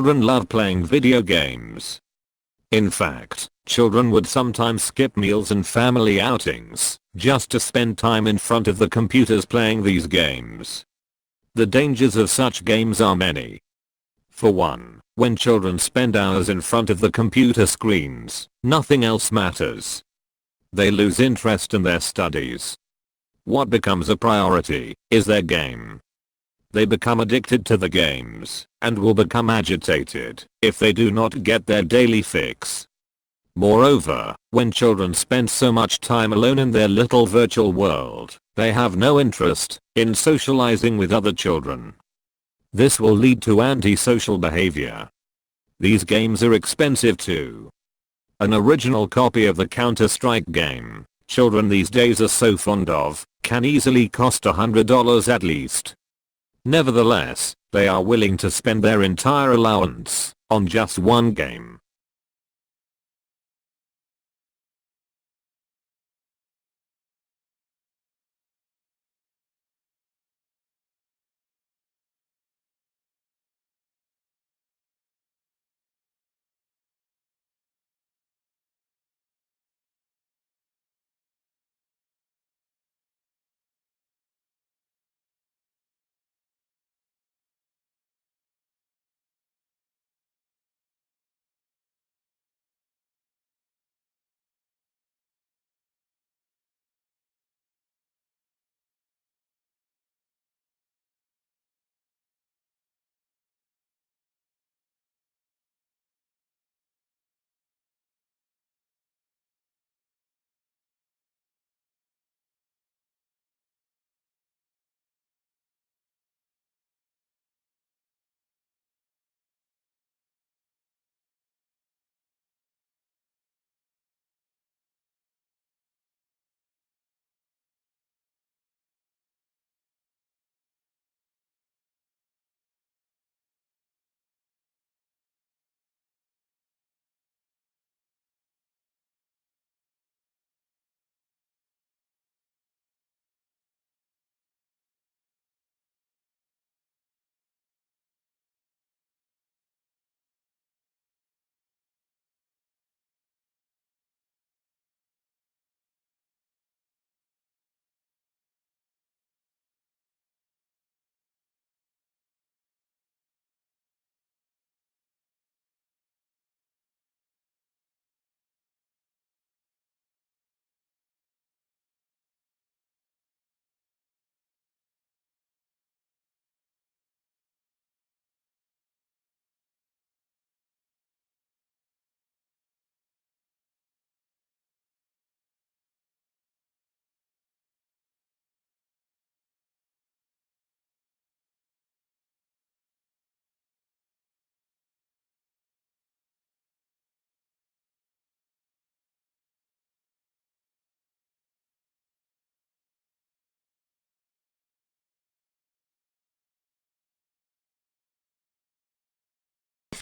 Children love playing video games. In fact, children would sometimes skip meals and family outings just to spend time in front of the computers playing these games. The dangers of such games are many. For one, when children spend hours in front of the computer screens, nothing else matters. They lose interest in their studies. What becomes a priority is their game. They become addicted to the games and will become agitated if they do not get their daily fix. Moreover, when children spend so much time alone in their little virtual world, they have no interest in socializing with other children. This will lead to antisocial behavior. These games are expensive too. An original copy of the Counter-Strike game children these days are so fond of can easily cost $100 at least. Nevertheless, they are willing to spend their entire allowance on just one game.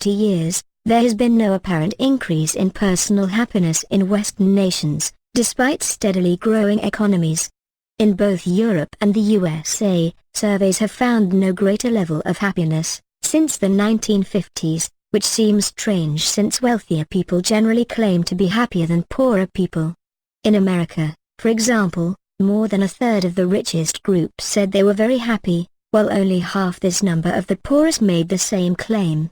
Years, there has been no apparent increase in personal happiness in Western nations, despite steadily growing economies. In both Europe and the USA, surveys have found no greater level of happiness since the 1950s, which seems strange since wealthier people generally claim to be happier than poorer people. In America, for example, more than a third of the richest groups said they were very happy, while only half this number of the poorest made the same claim.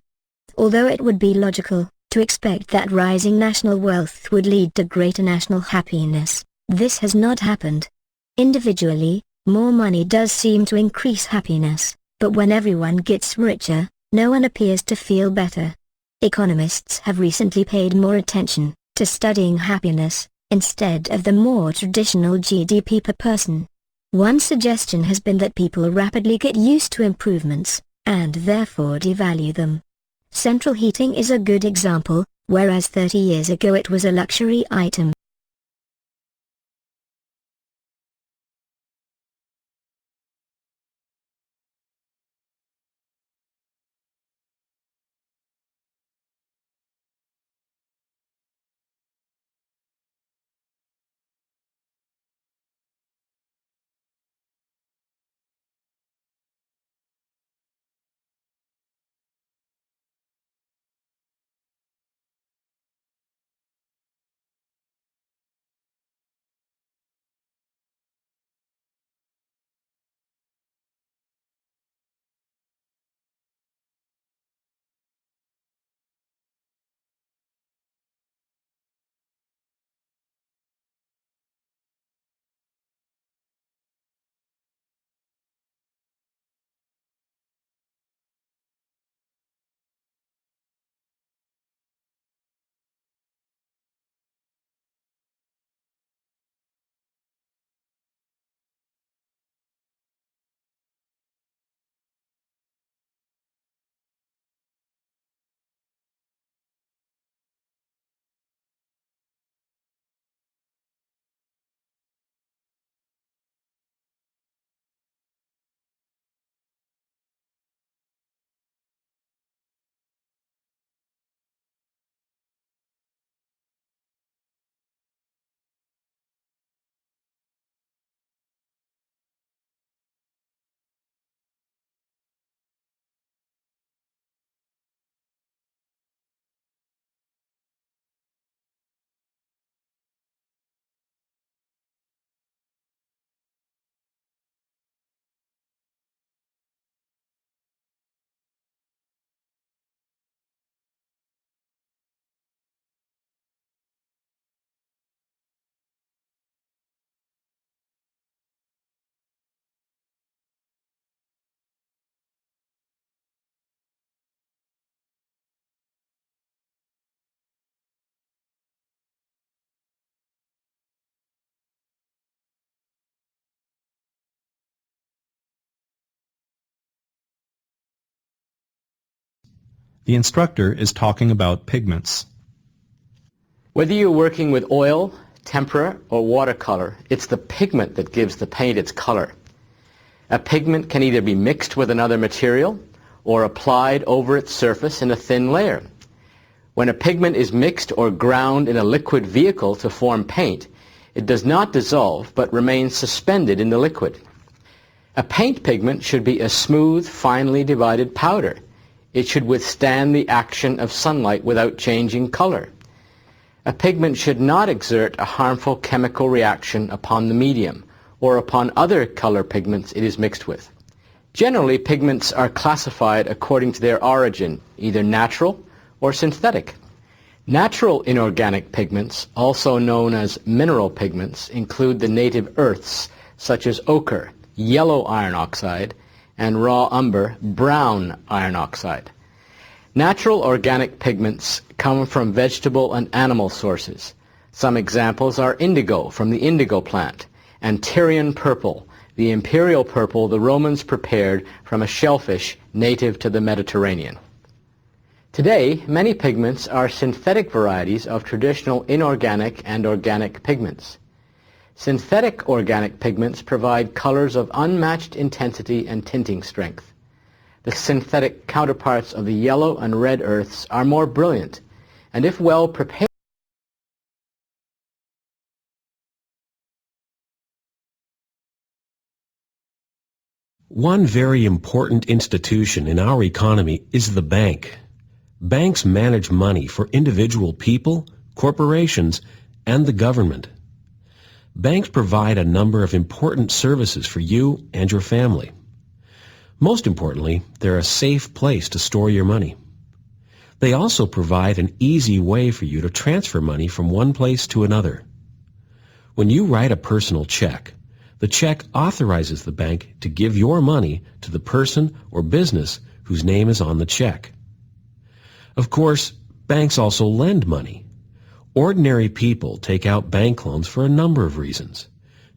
Although it would be logical to expect that rising national wealth would lead to greater national happiness, this has not happened. Individually, more money does seem to increase happiness, but when everyone gets richer, no one appears to feel better. Economists have recently paid more attention to studying happiness, instead of the more traditional GDP per person. One suggestion has been that people rapidly get used to improvements, and therefore devalue them. Central heating is a good example, whereas 30 years ago it was a luxury item. The instructor is talking about pigments. Whether you're working with oil, tempera, or watercolor, it's the pigment that gives the paint its color. A pigment can either be mixed with another material or applied over its surface in a thin layer. When a pigment is mixed or ground in a liquid vehicle to form paint, it does not dissolve but remains suspended in the liquid. A paint pigment should be a smooth, finely divided powder. It should withstand the action of sunlight without changing color. A pigment should not exert a harmful chemical reaction upon the medium or upon other color pigments it is mixed with. Generally, pigments are classified according to their origin, either natural or synthetic. Natural inorganic pigments, also known as mineral pigments, include the native earths such as ochre, yellow iron oxide, and raw umber, brown iron oxide. Natural organic pigments come from vegetable and animal sources. Some examples are indigo from the indigo plant, and Tyrian purple, the imperial purple the Romans prepared from a shellfish native to the Mediterranean. Today, many pigments are synthetic varieties of traditional inorganic and organic pigments. Synthetic organic pigments provide colors of unmatched intensity and tinting strength. The synthetic counterparts of the yellow and red earths are more brilliant, and if well prepared, One very important institution in our economy is the bank. Banks manage money for individual people, corporations, and the government. Banks provide a number of important services for you and your family. Most importantly, they're a safe place to store your money. They also provide an easy way for you to transfer money from one place to another. When you write a personal check, the check authorizes the bank to give your money to the person or business whose name is on the check. Of course, banks also lend money. Ordinary people take out bank loans for a number of reasons: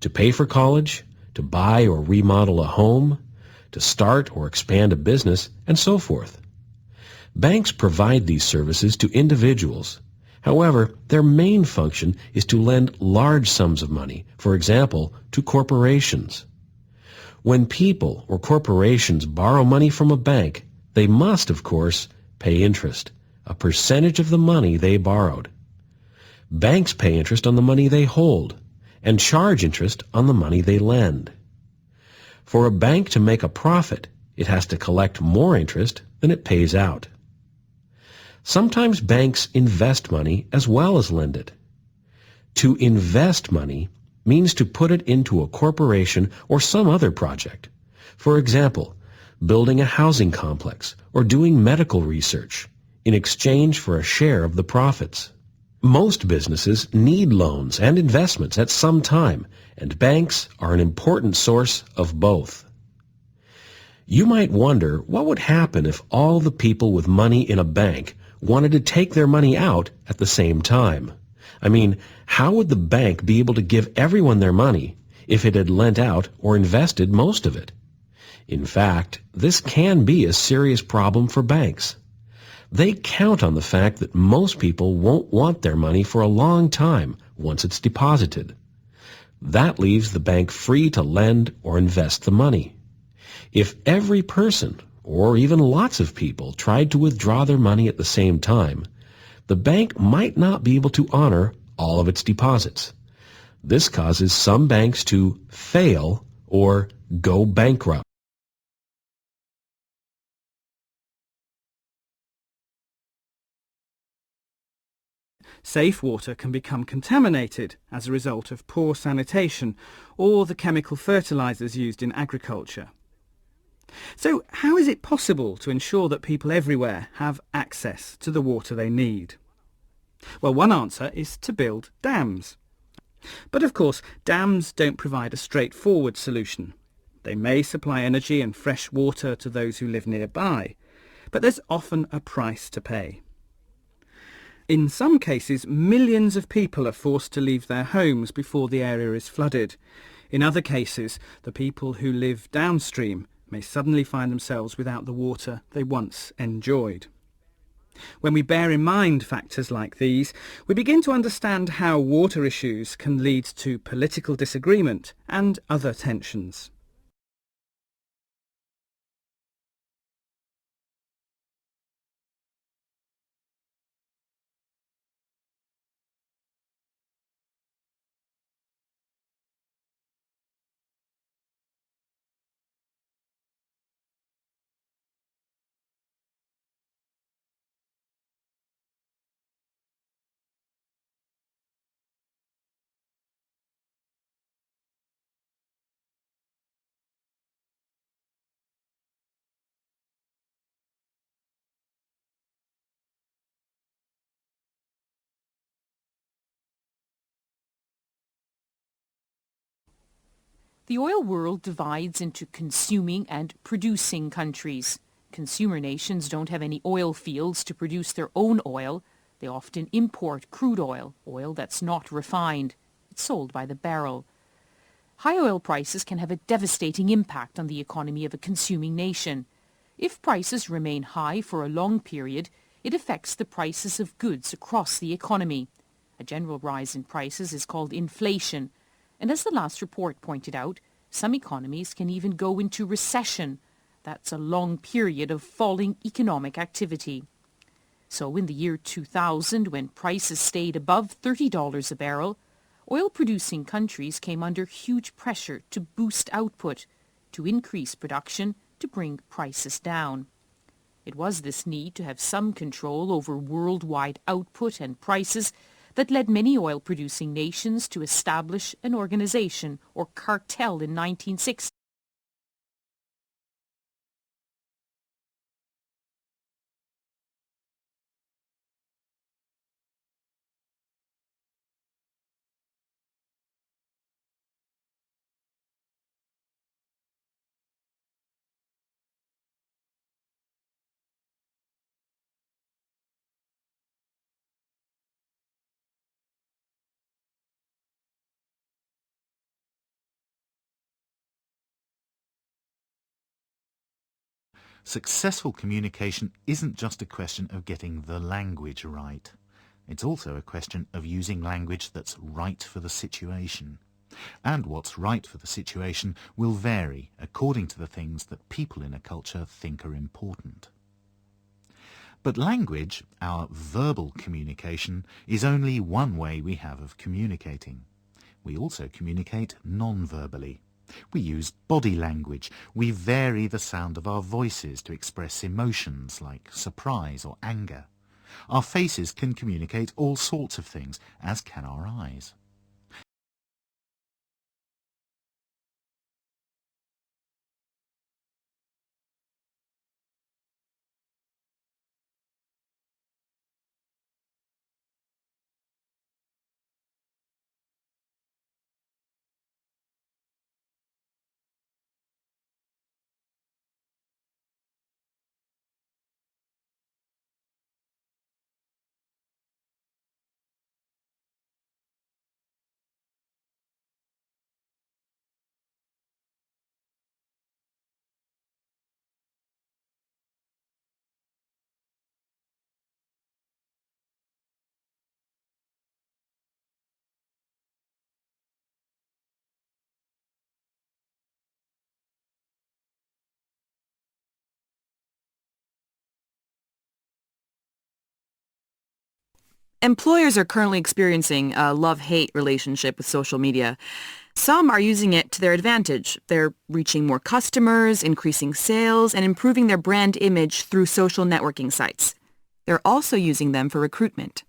to pay for college, to buy or remodel a home, to start or expand a business, and so forth. Banks provide these services to individuals. However, their main function is to lend large sums of money, for example, to corporations. When people or corporations borrow money from a bank, they must, of course, pay interest, a percentage of the money they borrowed. Banks pay interest on the money they hold and charge interest on the money they lend. For a bank to make a profit, it has to collect more interest than it pays out. Sometimes banks invest money as well as lend it. To invest money means to put it into a corporation or some other project. For example, building a housing complex or doing medical research in exchange for a share of the profits. Most businesses need loans and investments at some time, and banks are an important source of both. You might wonder what would happen if all the people with money in a bank wanted to take their money out at the same time. I mean, how would the bank be able to give everyone their money if it had lent out or invested most of it? In fact, this can be a serious problem for banks. They count on the fact that most people won't want their money for a long time once it's deposited. That leaves the bank free to lend or invest the money. If every person, or even lots of people, tried to withdraw their money at the same time, the bank might not be able to honor all of its deposits. This causes some banks to fail or go bankrupt. Safe water can become contaminated as a result of poor sanitation or the chemical fertilizers used in agriculture. So how is it possible to ensure that people everywhere have access to the water they need? Well, one answer is to build dams. But of course, dams don't provide a straightforward solution. They may supply energy and fresh water to those who live nearby, but there's often a price to pay. In some cases, millions of people are forced to leave their homes before the area is flooded. In other cases, the people who live downstream may suddenly find themselves without the water they once enjoyed. When we bear in mind factors like these, we begin to understand how water issues can lead to political disagreement and other tensions. The oil world divides into consuming and producing countries. Consumer nations don't have any oil fields to produce their own oil. They often import crude oil, oil that's not refined. It's sold by the barrel. High oil prices can have a devastating impact on the economy of a consuming nation. If prices remain high for a long period, it affects the prices of goods across the economy. A general rise in prices is called inflation. And as the last report pointed out, some economies can even go into recession. That's a long period of falling economic activity. So in the year 2000, when prices stayed above $30 a barrel, oil-producing countries came under huge pressure to boost output, to increase production, to bring prices down. It was this need to have some control over worldwide output and prices that led many oil-producing nations to establish an organization or cartel in 1960. Successful communication isn't just a question of getting the language right. It's also a question of using language that's right for the situation. And what's right for the situation will vary according to the things that people in a culture think are important. But language, our verbal communication, is only one way we have of communicating. We also communicate non-verbally. We use body language. We vary the sound of our voices to express emotions like surprise or anger. Our faces can communicate all sorts of things, as can our eyes. Employers are currently experiencing a love-hate relationship with social media. Some are using it to their advantage. They're reaching more customers, increasing sales, and improving their brand image through social networking sites. They're also using them for recruitment.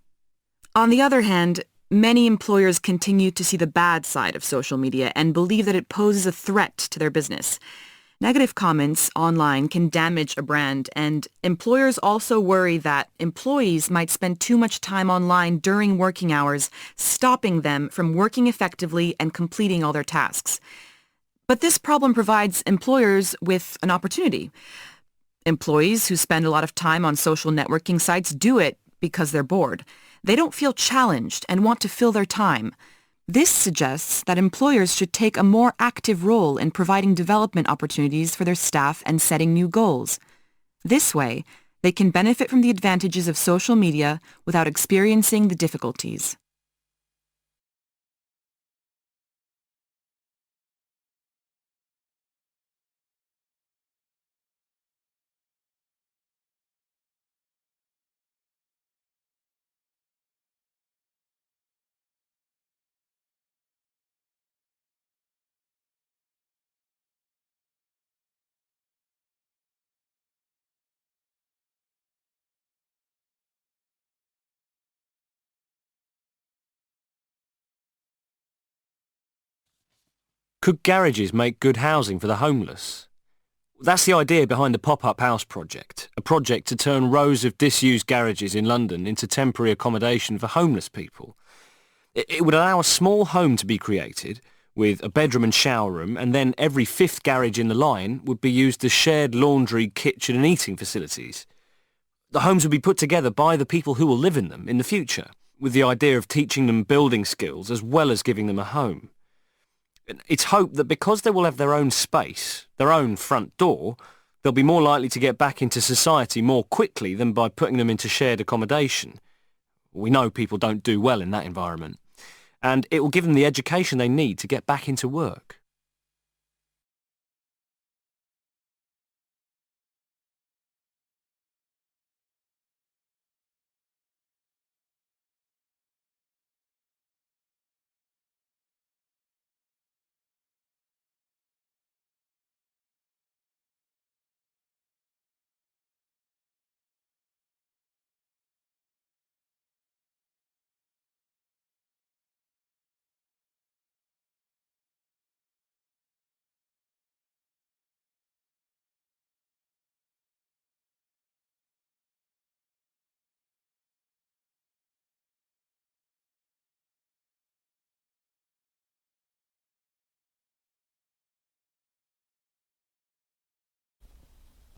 On the other hand, many employers continue to see the bad side of social media and believe that it poses a threat to their business. Negative comments online can damage a brand, and employers also worry that employees might spend too much time online during working hours, stopping them from working effectively and completing all their tasks. But this problem provides employers with an opportunity. Employees who spend a lot of time on social networking sites do it because they're bored. They don't feel challenged and want to fill their time. This suggests that employers should take a more active role in providing development opportunities for their staff and setting new goals. This way, They can benefit from the advantages of social media without experiencing the difficulties. Could garages make good housing for the homeless? That's the idea behind the Pop-Up House project, a project to turn rows of disused garages in London into temporary accommodation for homeless people. It would allow a small home to be created, with a bedroom and shower room, and then every fifth garage in the line would be used as shared laundry, kitchen and eating facilities. The homes would be put together by the people who will live in them in the future, with the idea of teaching them building skills as well as giving them a home. It's hoped that because they will have their own space, their own front door, they'll be more likely to get back into society more quickly than by putting them into shared accommodation. We know people don't do well in that environment. And it will give them the education they need to get back into work.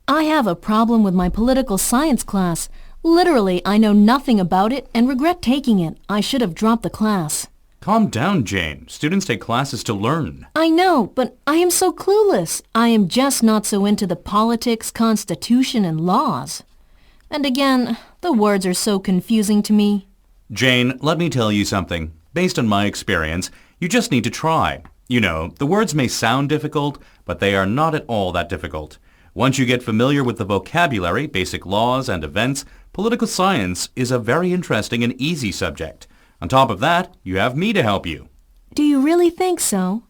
I have a problem with my political science class. Literally, I know nothing about it and regret taking it. I should have dropped the class. Calm down, Jane. Students take classes to learn. I know, but I am so clueless. I am just not so into the politics, constitution, and laws. And again, the words are so confusing to me. Jane, let me tell you something. Based on my experience, you just need to try. You know, the words may sound difficult, but they are not at all that difficult. Once you get familiar with the vocabulary, basic laws, and events, political science is a very interesting and easy subject. On top of that, you have me to help you. Do you really think so?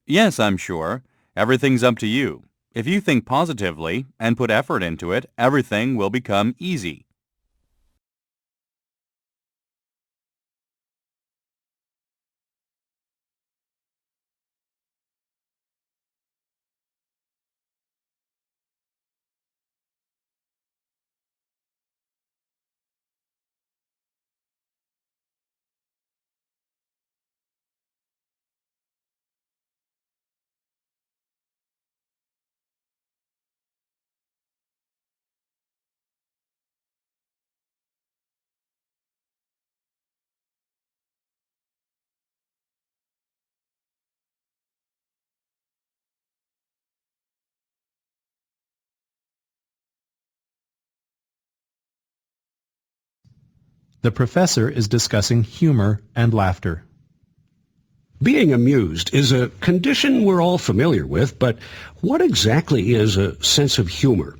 Yes, I'm sure. Everything's up to you. If you think positively and put effort into it, everything will become easy. The professor is discussing humor and laughter. Being amused is a condition we're all familiar with, but what exactly is a sense of humor?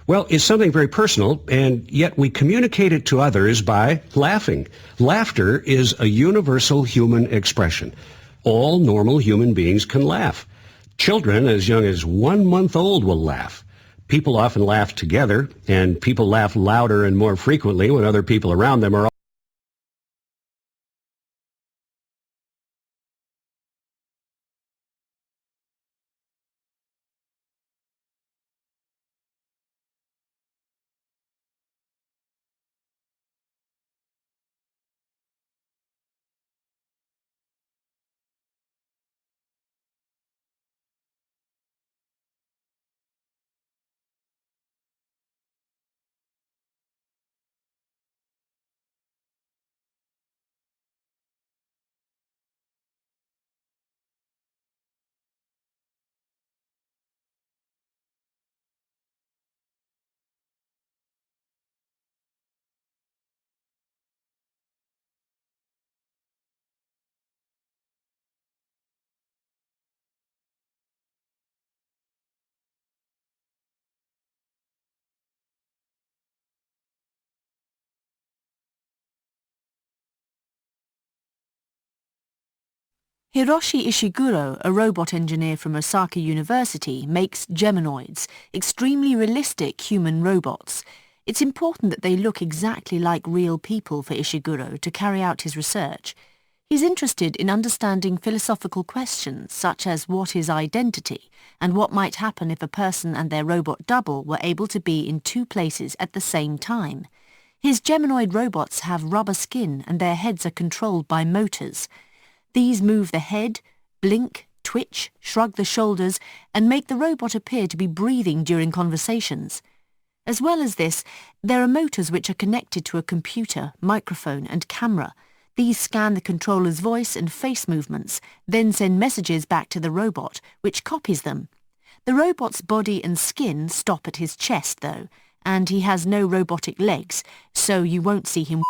Well, it's something very personal, and yet we communicate it to others by laughing. Laughter is a universal human expression. All normal human beings can laugh. Children as young as 1 month old will laugh. People often laugh together, and people laugh louder and more frequently when other people around them are Hiroshi Ishiguro, a robot engineer from Osaka University, makes Geminoids, extremely realistic human robots. It's important that they look exactly like real people for Ishiguro to carry out his research. He's interested in understanding philosophical questions such as what is identity and what might happen if a person and their robot double were able to be in two places at the same time. His Geminoid robots have rubber skin and their heads are controlled by motors. These move the head, blink, twitch, shrug the shoulders, and make the robot appear to be breathing during conversations. As well as this, there are motors which are connected to a computer, microphone, and camera. These scan the controller's voice and face movements, then send messages back to the robot, which copies them. The robot's body and skin stop at his chest, though, and he has no robotic legs, so you won't see him.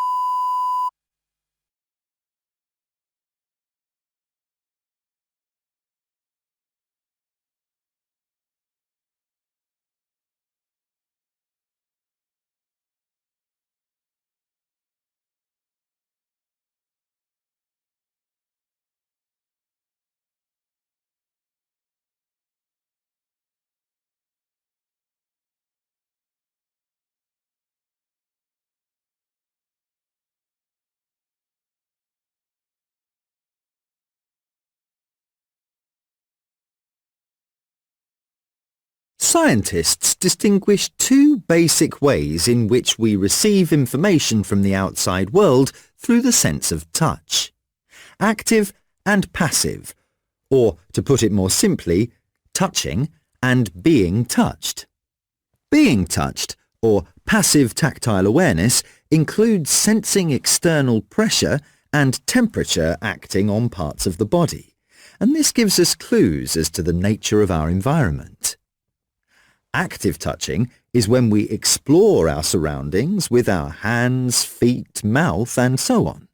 Scientists distinguish two basic ways in which we receive information from the outside world through the sense of touch: active and passive, or, to put it more simply, touching and being touched. Being touched, or passive tactile awareness, includes sensing external pressure and temperature acting on parts of the body, and this gives us clues as to the nature of our environment. Active touching is when we explore our surroundings with our hands, feet, mouth, and so on.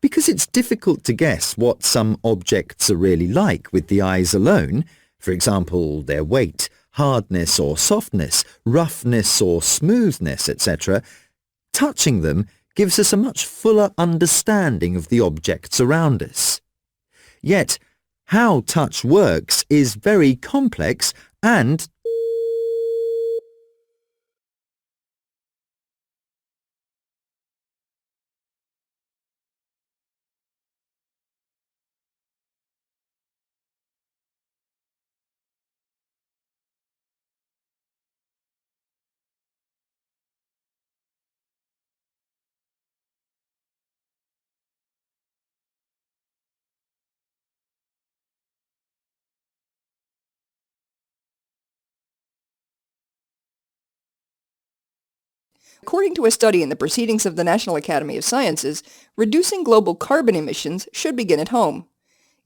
Because it's difficult to guess what some objects are really like with the eyes alone, for example, their weight, hardness or softness, roughness or smoothness, etc., touching them gives us a much fuller understanding of the objects around us. Yet, how touch works is very complex and According to a study in the Proceedings of the National Academy of Sciences, reducing global carbon emissions should begin at home.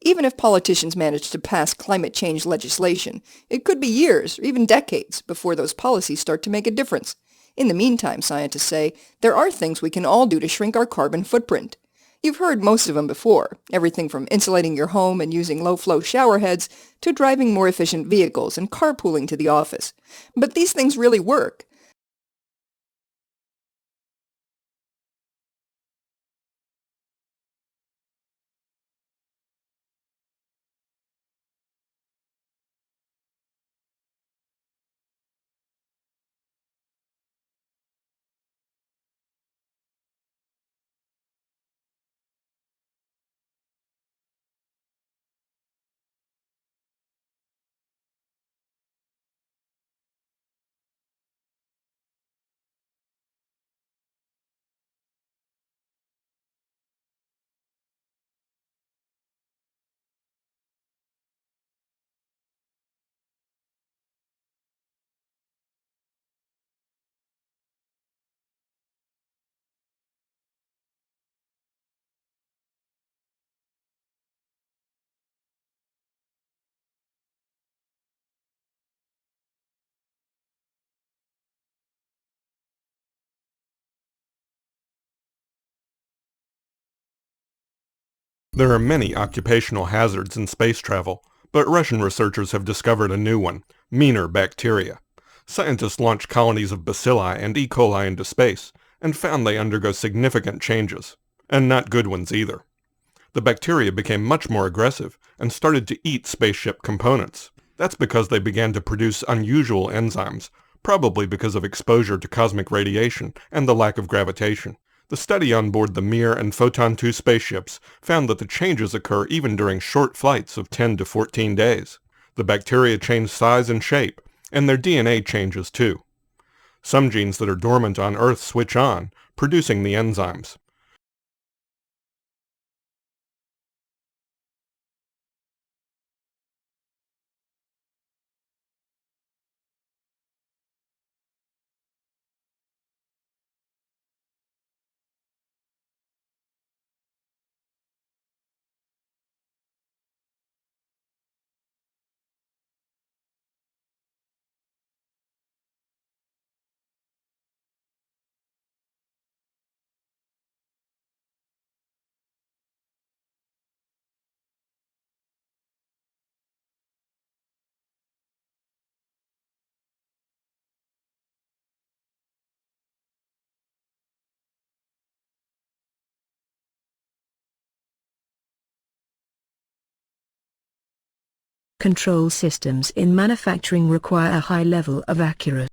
Even if politicians manage to pass climate change legislation, it could be years or even decades before those policies start to make a difference. In the meantime, scientists say, there are things we can all do to shrink our carbon footprint. You've heard most of them before, everything from insulating your home and using low-flow shower heads to driving more efficient vehicles and carpooling to the office. But these things really work. There are many occupational hazards in space travel, but Russian researchers have discovered a new one: meaner bacteria. Scientists launched colonies of bacilli and E. coli into space, and found they undergo significant changes, and not good ones either. The bacteria became much more aggressive and started to eat spaceship components. That's because they began to produce unusual enzymes, probably because of exposure to cosmic radiation and the lack of gravitation. The study on board the Mir and Photon 2 spaceships found that the changes occur even during short flights of 10 to 14 days. The bacteria change size and shape, and their DNA changes too. Some genes that are dormant on Earth switch on, producing the enzymes. Control systems in manufacturing require a high level of accuracy.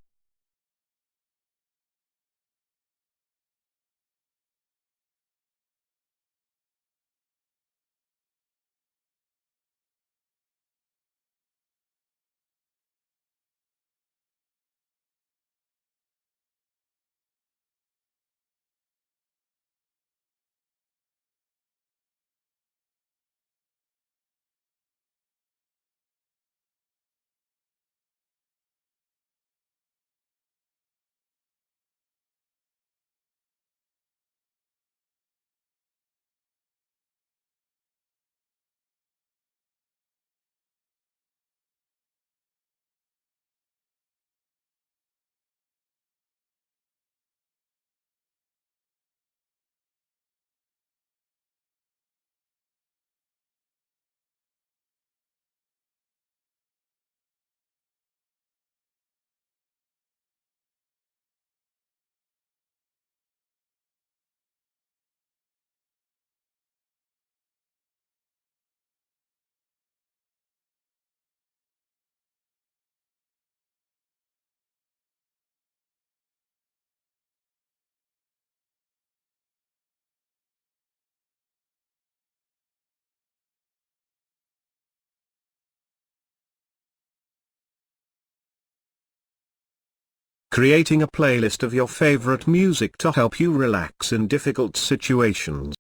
Creating a playlist of your favorite music to help you relax in difficult situations.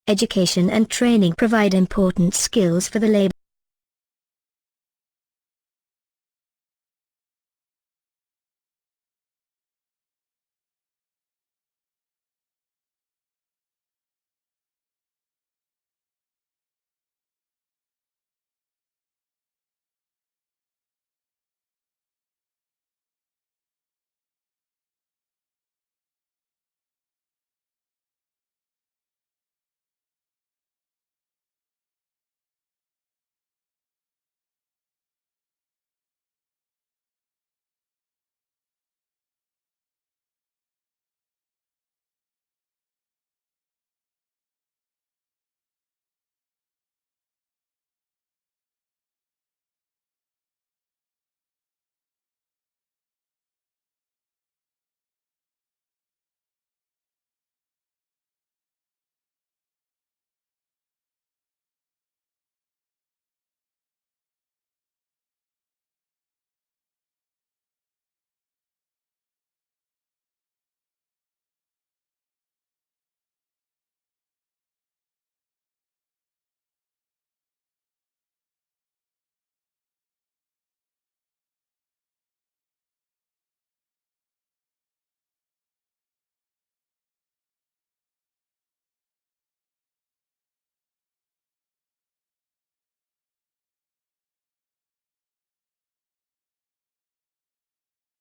Education and training provide important skills for the labor